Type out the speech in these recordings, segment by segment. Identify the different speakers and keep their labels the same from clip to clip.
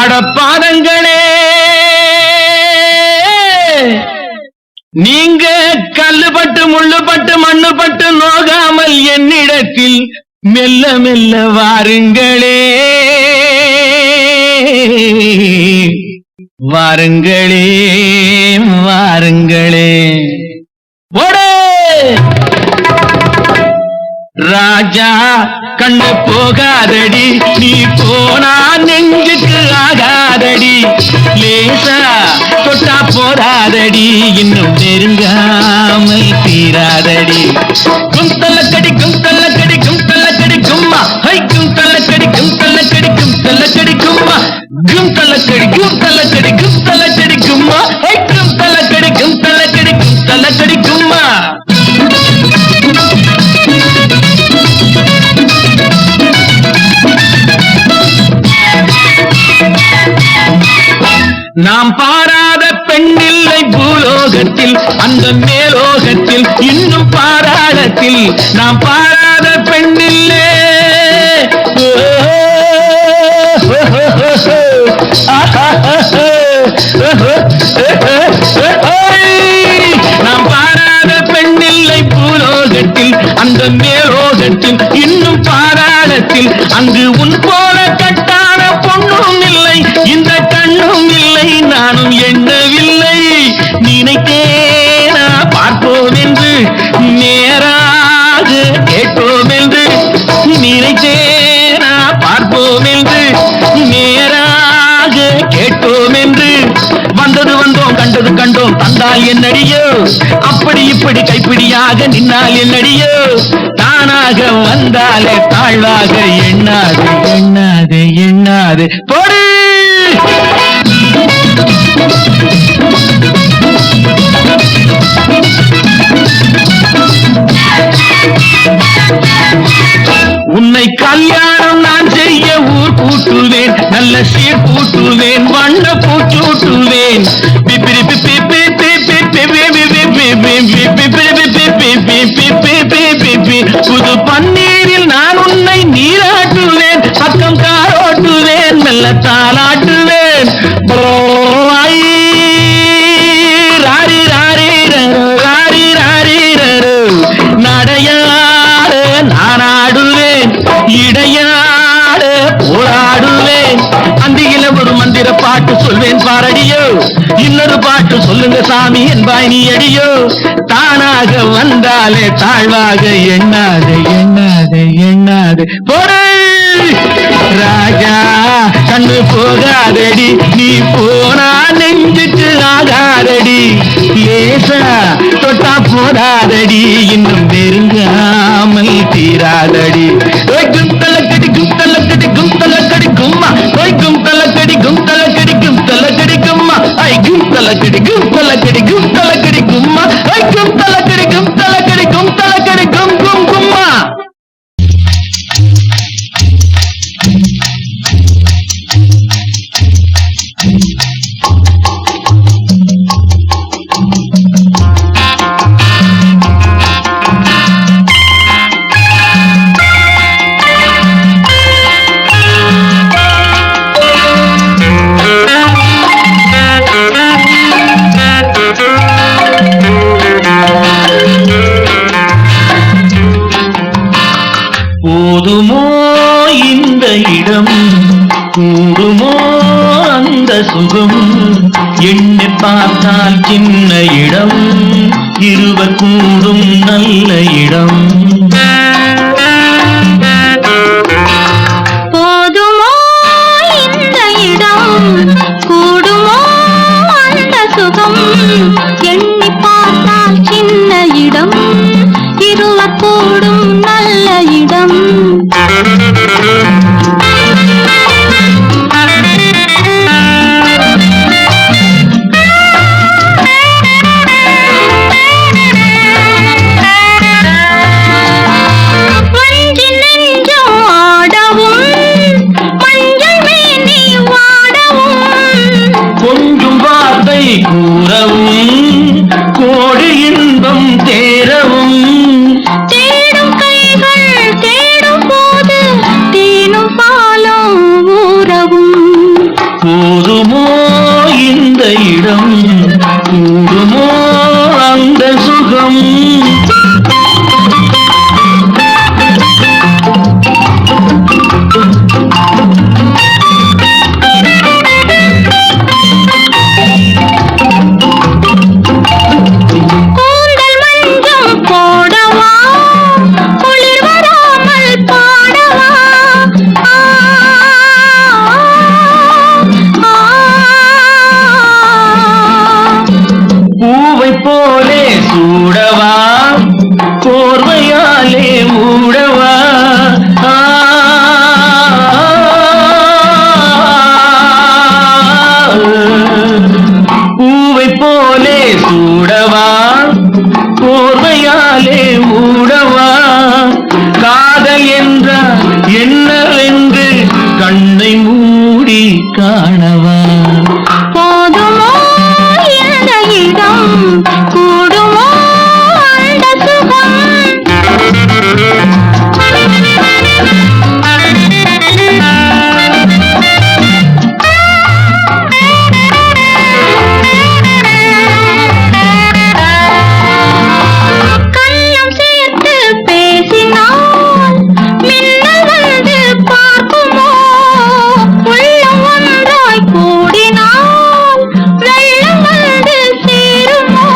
Speaker 1: அடப்பாதங்களே நீங்க கல்லுபட்டு முள்ளுபட்டு மண்ணுபட்டு நோகாமல் என்னிடத்தில் மெல்ல மெல்ல வாருங்களே வாருங்களே வாருங்களே ஓடே ராஜா கண்ணு போகாதடி நீ போனா நெஞ்சுக்கு ஆகாதடி லேசா தொட்டா போராதடி இன்னும் நெருங்காமல் தீராதடி கும்தல்லக்கடி கும்தல்லக்கடி கும்தல்லக்கடி கும்மா ஹை கும்தல்லக்கடி கும்தல்லக்கடி கும்தல்லக்கடி கும்மா கும்தல்லக்கடி கும்தல்லக்கடி கும்தல்லக்கடி கும்மா ஹை கும்தல்லக்கடி கும்தல்லக்கடி கும்தல்லக்கடி கும்மா நாம் பாராத பெண்ணில்லை பூலோகத்தில் அந்த மேலோகத்தில் இன்னும் பாராளத்தில் நாம் பாராத பெண்ணில்லை நாம் பாராத பெண்ணில்லை பூலோகத்தில் அந்த மேலோகத்தில் இன்னும் பாராளத்தில் அங்கு உன் போல கட்டான பொண்ணும் இல்லை இந்த கண்ணும் இல்லை நானும் எண்ணவில்லை நினைத்தேனா பார்ப்போம் என்று நேராக கேட்போம் என்று நினைத்தேனா பார்ப்போம் என்று நேராக கேட்போம் என்று வந்தது வந்தோம் கண்டது கண்டோம் தந்தால் என்னடியோ அப்படி இப்படி கைப்பிடியாக நின்னால் என்னடியோ தானாக வந்தாலே தாழ்வாக எண்ணாது எண்ணாது எண்ணாது போடு உன்னை கல்யாணம் நான் செய்ய ஊர் கூட்டுவேன் நல்ல சீர் கூட்டுவேன் வண்ண பூச்சூட்டுவேன் புது பன்னீரில் நான் உன்னை நீராட்டுவேன் பக்கம் காரோட்டுவேன் மெல்ல தாளாட்டுவேன் ராரி ராரி ராரி ராரி நடையாட நான் ஆடுவேன் இடையாட போராடுவேன் அந்தியில ஒரு மந்திர பாட்டு சொல்வேன் பாரடியோ இன்னொரு பாட்டு சொல்லுங்க சாமி என்பாய் நீ அடியோ தானாக வந்தாலே தாழ்வாக எண்ணாது எண்ணாது எண்ணாது போடு ராஜா கண்ணு போகாதடி நீ போனா நெஞ்சுக்கு ஆகாதடி லேசா தொட்டா போராதடி இன்னும் நெருங்காமல் தீராதடி கும்தலக்கடி கும்தலக்கடி கும்தலக்கடி கும்மா கும்தலக்கடி கும்தலக்கடி கும்தலக்கடி கும்மா ஐ கும்தலக்கடி கும்தலக்கடி கும்தலக்கடி கும்மா ஐ கும்தலக்கடி கும்தலக்கடி கும்தலக்கடி கும் கும் கும்மா போதுமோ இந்த இடம் கூடுமோ அந்த சுகம் எண்ணி பார்த்தால் சின்ன இடம் இருவர் கூடும் நல்ல இடம்
Speaker 2: போதுமோ இந்த இடம் கூடுமோ அந்த சுகம் எண்ணி பார்த்தால் சின்ன இடம் இருவர் கூடும் நல்ல இடம்
Speaker 1: கூடி காணவா
Speaker 2: போதுமோ இந்த இடம் கூடுமோ அந்த சுகம் கண்ணம் சேர்த்து பேசினால் மின்னல் வந்து பார்க்குமோ உள்ளம் ஒன்றாய் கூடினால் வெள்ளம் வந்து சேருமோ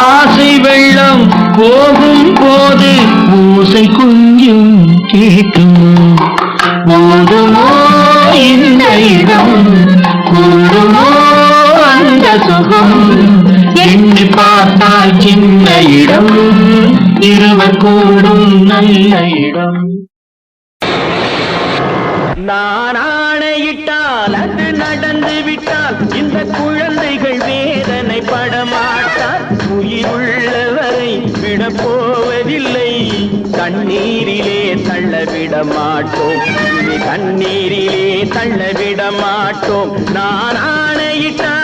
Speaker 1: ஆசை வெள்ளம் போகும் போது ஓசை கொஞ்சம் கேட்குமோ போதுமோ இந்த இடம் கூடுமோ அந்த சுகம் எண்ணி பார்த்தால் சின்ன இடம் இருவர் கூடும் நல்ல இடம் நான் ஆணையிட்டால் அது நடந்து விட்டால் இந்த குழந்தைகள் வேதனை படமாட்டார் உயிருள்ளவரை விடப் போவதில்லை கண்ணீரிலே தள்ளவிட மாட்டோம் இனி கண்ணீரிலே தள்ளவிட மாட்டோம் நான் ஆணையிட்டால்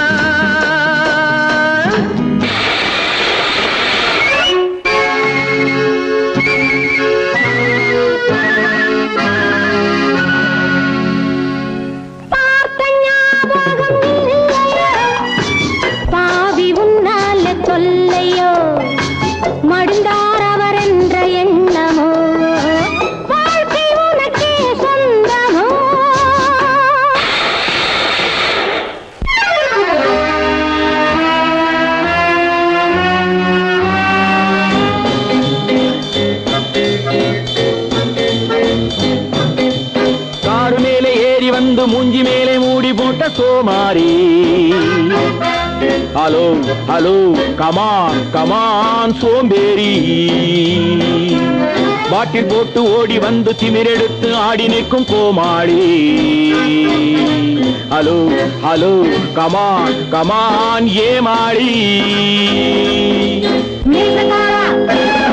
Speaker 2: பார்த்த ஞாபகம் இல்லையோ பாவி உன்னால சொல்லையோ மடிந்தார் அவர் என்ற எண்ணமோ வாழ்க்கை உனக்கே சொந்தமோ
Speaker 1: காரு மேலே ஏறி வந்து மூஞ்சி மேலே மூடி போட்ட சோமாரி ஹலோ ஹலோ கமான் கமான் சோம்பேறி பாட்டில் போட்டு ஓடி வந்து திமிரெடுத்து ஆடி நிற்கும் கோமாளி ஹலோ ஹலோ கமான் கமான் ஏமாளி
Speaker 2: மீசக்காரா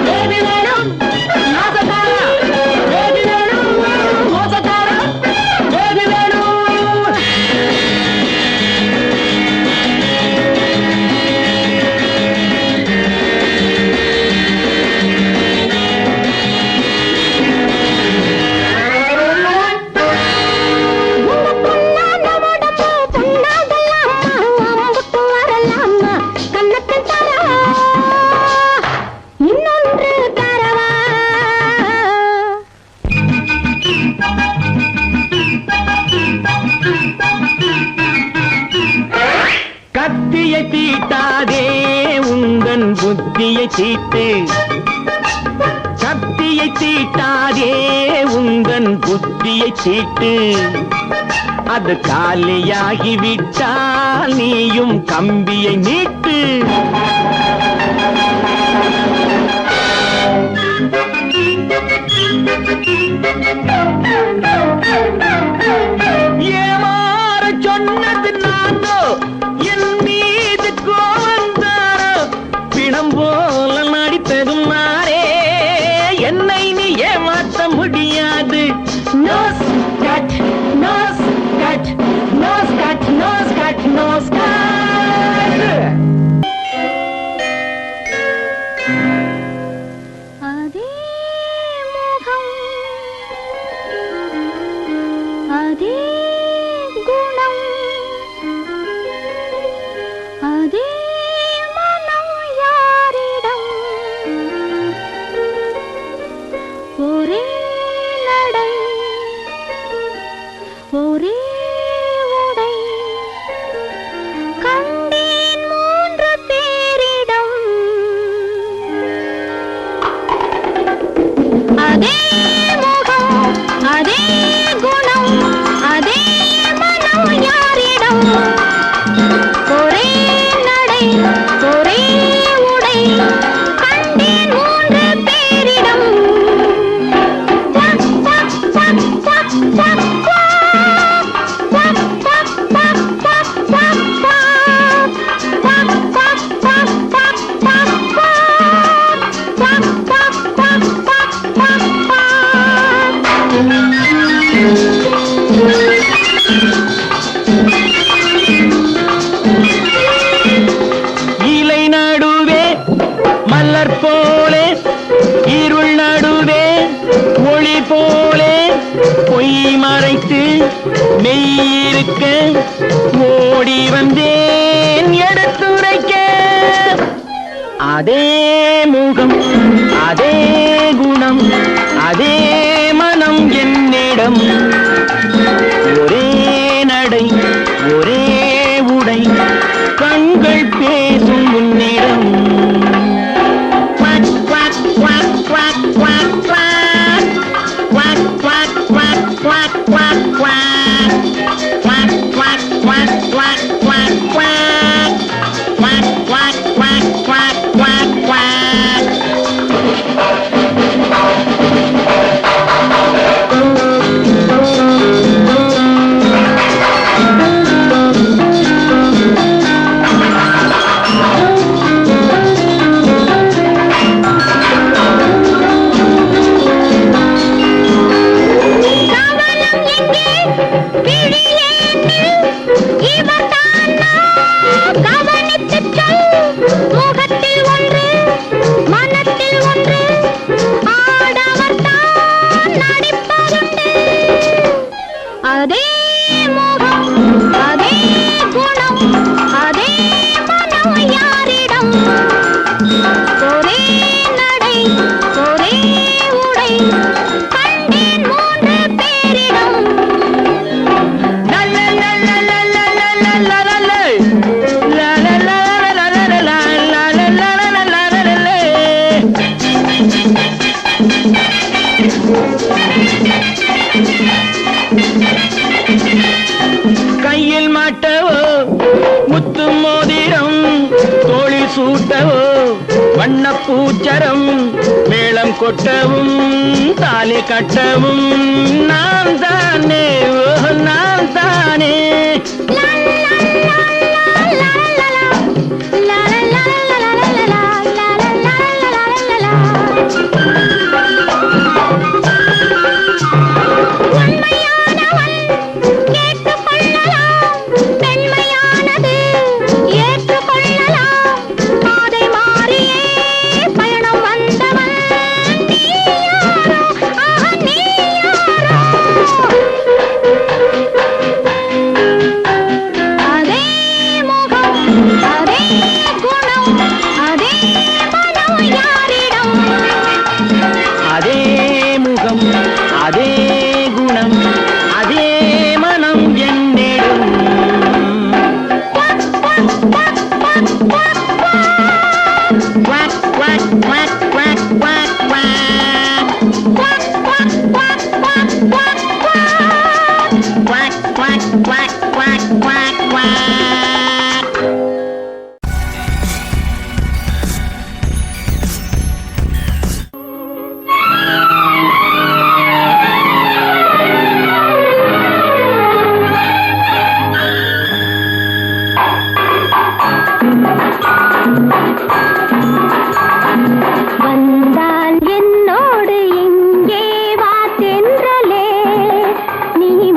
Speaker 2: பேபி வேணும் நாசக்காரா பேபி வேணும் மோசக்காரா பேபி வேணும் இன்னொன்று தரவா
Speaker 1: கத்தியை தீட்டாதே உந்தன் புத்தியை தீட்டு கத்தியை தீட்டாதே உந்தன் புத்தியை தீட்டு அது காலியாகிவிட்டால் நீயும் கம்பியை நீட்டு ஏமாற சொன்னது நானோ என் மீது கோவந்தாரோ பிணம் போல நடித்ததும் நாரே என்னை நீ ஏமாற்ற முடியாது
Speaker 2: nose cut nose cut nose cut nose cut nose cut அதே முகம் அதே குணம் அதே மனம் யாரிடம் ஒரே நடை ஒரே உடை கண்டேன் மூன்று பேரிடம் அதே முகம் அதே குணம் அதே மனம் யாரிடம் ஒரே நடை ஒரே உடை கண்டேன் மூன்று பேரிடம் சக் சக் சக் சக் சக்
Speaker 1: இலை நடுவே மலர் போலே இருள் நடுவே ஒளி போலே பொய் மறைத்து மெய்யிருக்க ஓடி வந்தேன் எடுத்துரைக்க அதே முகம் அதே குணம் அதே மனம் என்னிடம் ஒரே நடை ஒரே உடை கண்கள் பேசும் உன்னிடம் கையில் மாட்டவோ முத்து மோதிரம் தோளில் சூட்டவோ வண்ண பூச்சரம் மேளம் கொட்டவும் தாலி கட்டவும் நான் தானே நான் தானே அதே குணம் அதே மனம் என்னிடம்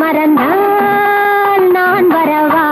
Speaker 2: மறந்தால் நான் வரவா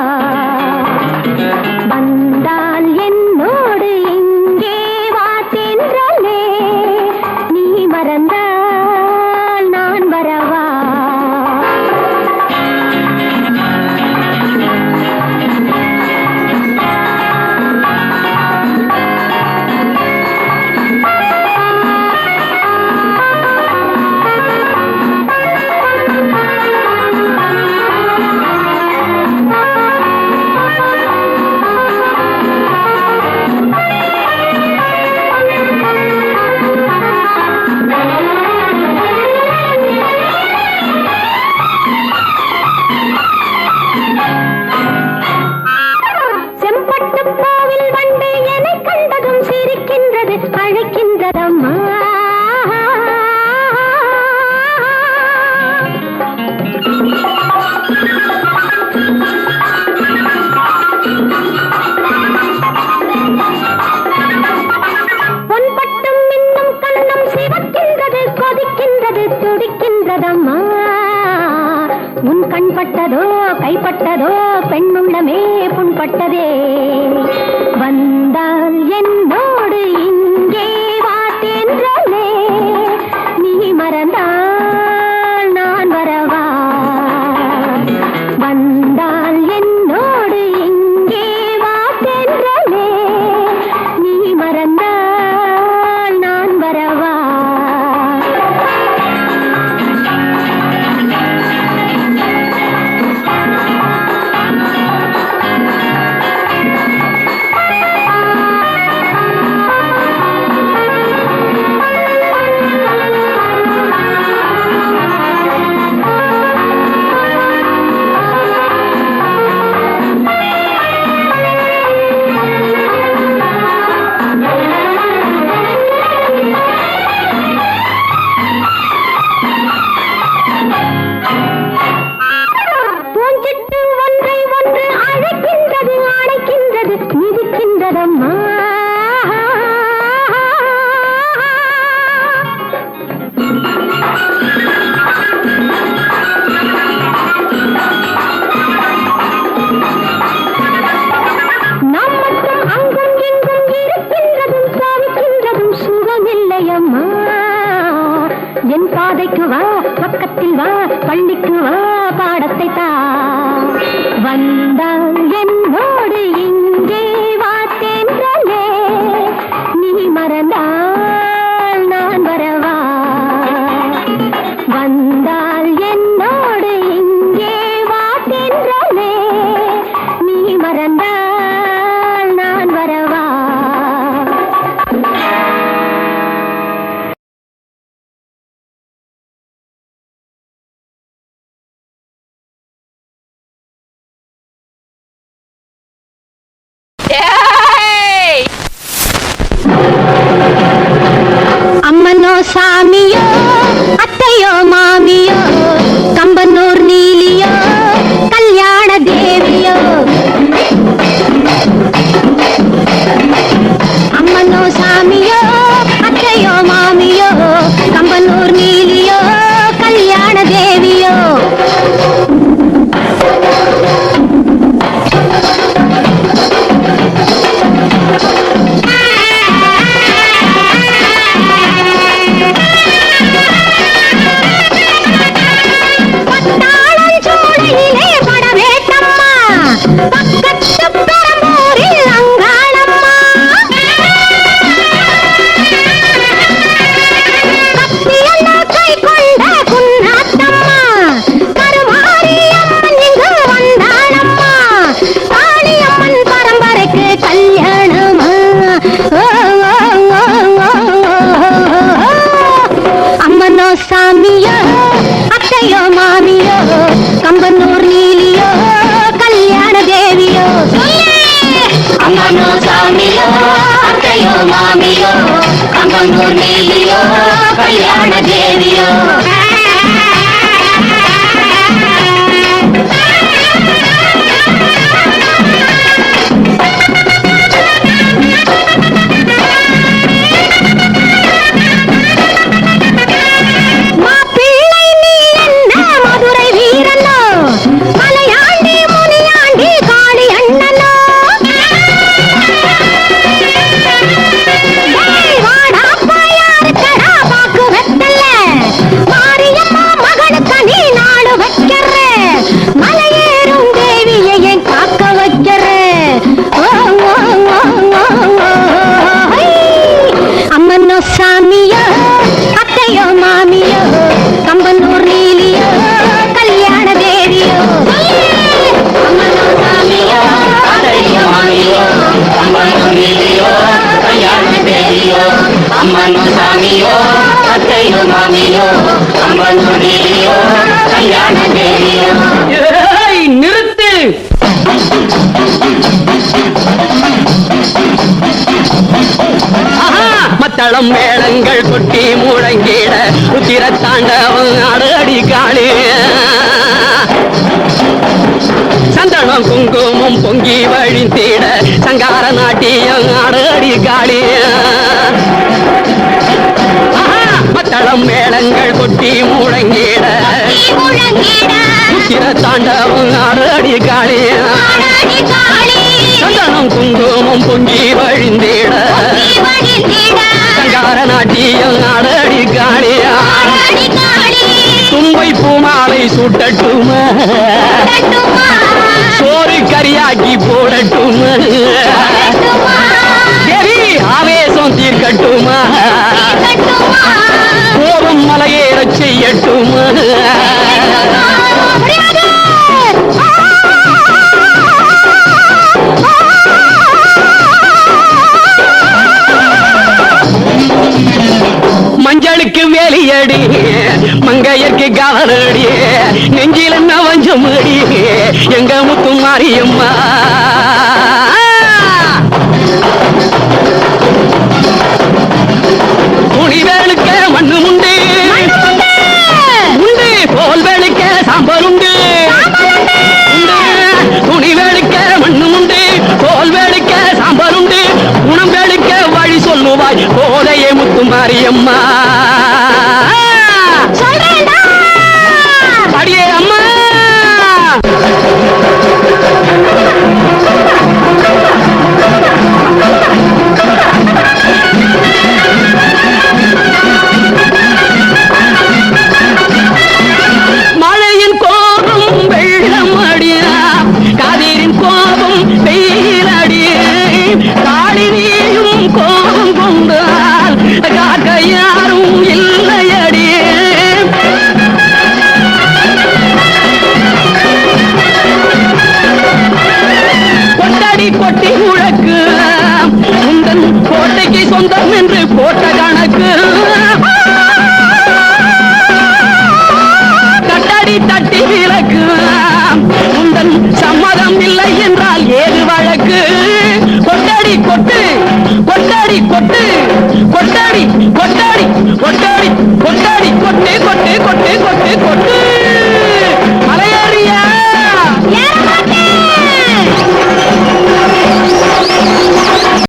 Speaker 2: தொட்டதோ கைப்பட்டதோ பெண்ணுள்ளமே புண்பட்டதே வந்தால் என்னோடு இங்கே வாத்தேன்றே நீ மறந்தால் நான் வரவா வந்தால் என்னோடு இங்கே வாத்தேன்றே நீ மறந்தால் நான் வரவா என் பாதைக்கு வா பக்கத்தில் வா பள்ளிக்கு வா பாடத்தை தா வந்தால் என்னோடு இங்கே வாத்தேன்றே நீ மறந்தால் நான் வரவா வந்தால் என்னோடு இங்கே வாத்தேன்றே நீ மறந்தால் நான் வரவா அம்மனோ சாமியோ அத்தையோ மாமியோ கம்பனூர் நீலியோ கல்யாண தேவியோ அம்மனோ சாமியோ அத்தையோ மாமியோ கம்பனூர் நீலியோ கல்யாண தேவியோ சாமியோ அத்தையோ மாமியோ கம்பனூர் நீலியோ கல்யாண தேவியோ அம்மனோ சாமியோ அத்தையோ மாமியோ கம்பனூர் நீலியோ கல்யாண தேவியோ சாமியோ அத்தையோ மாமியோ கம்பனூர் நீலியோ கல்யாண தேவியோ அம்மனோ சாமியோ அத்தையோ மாமியோ கம்பனூர் நீலியோ கல்யாண தேவியோ அம்மனோ சாமியோ அத்தையோ மாமியோ கம்பனூர் நீலியோ கல்யாண தேவியோ
Speaker 1: நிறுத்து மத்தளம் மேளங்கள் கொட்டி முழங்கிட உத்திர தாண்டவம் அடி காணி சந்தனம் குங்குமம் பொங்கி வழிந்திட சங்கார நாட்டியம் அடி காளி மத்தளம் தாளம் மேளங்கள் கொட்டி முழங்கிட சிற தாண்டவம் ஆடடி காளியா சந்தனம் குங்குமம் பொங்கி வழிந்திட சங்கார நாட்டியம் ஆடடி காளியா தும்பை பூமாலை சூட்டட்டுமா சோறு கரியாக்கி போடட்டுமா தேவி ஆவேசம் தீர்க்கட்டுமா கோபம் மலையேற செய்யட்டுமா மஞ்சளுக்கு வேலியடி மங்கையர்க்கு கவலடி நெஞ்சில் என்ன வஞ்சமடி எங்க முத்து மாரியம்மா துணிவேலுக்க மண்ணு உண்டு உண்டு போல் வேலுக்க சாம்பல் உண்டு துணிவேலுக்க மண்ணு உண்டு போல் வேலுக்க சாம்பல் உண்டு குணம் வேலுக்க வழி சொல்லுவாய் போதையே முத்து மாரியம்மா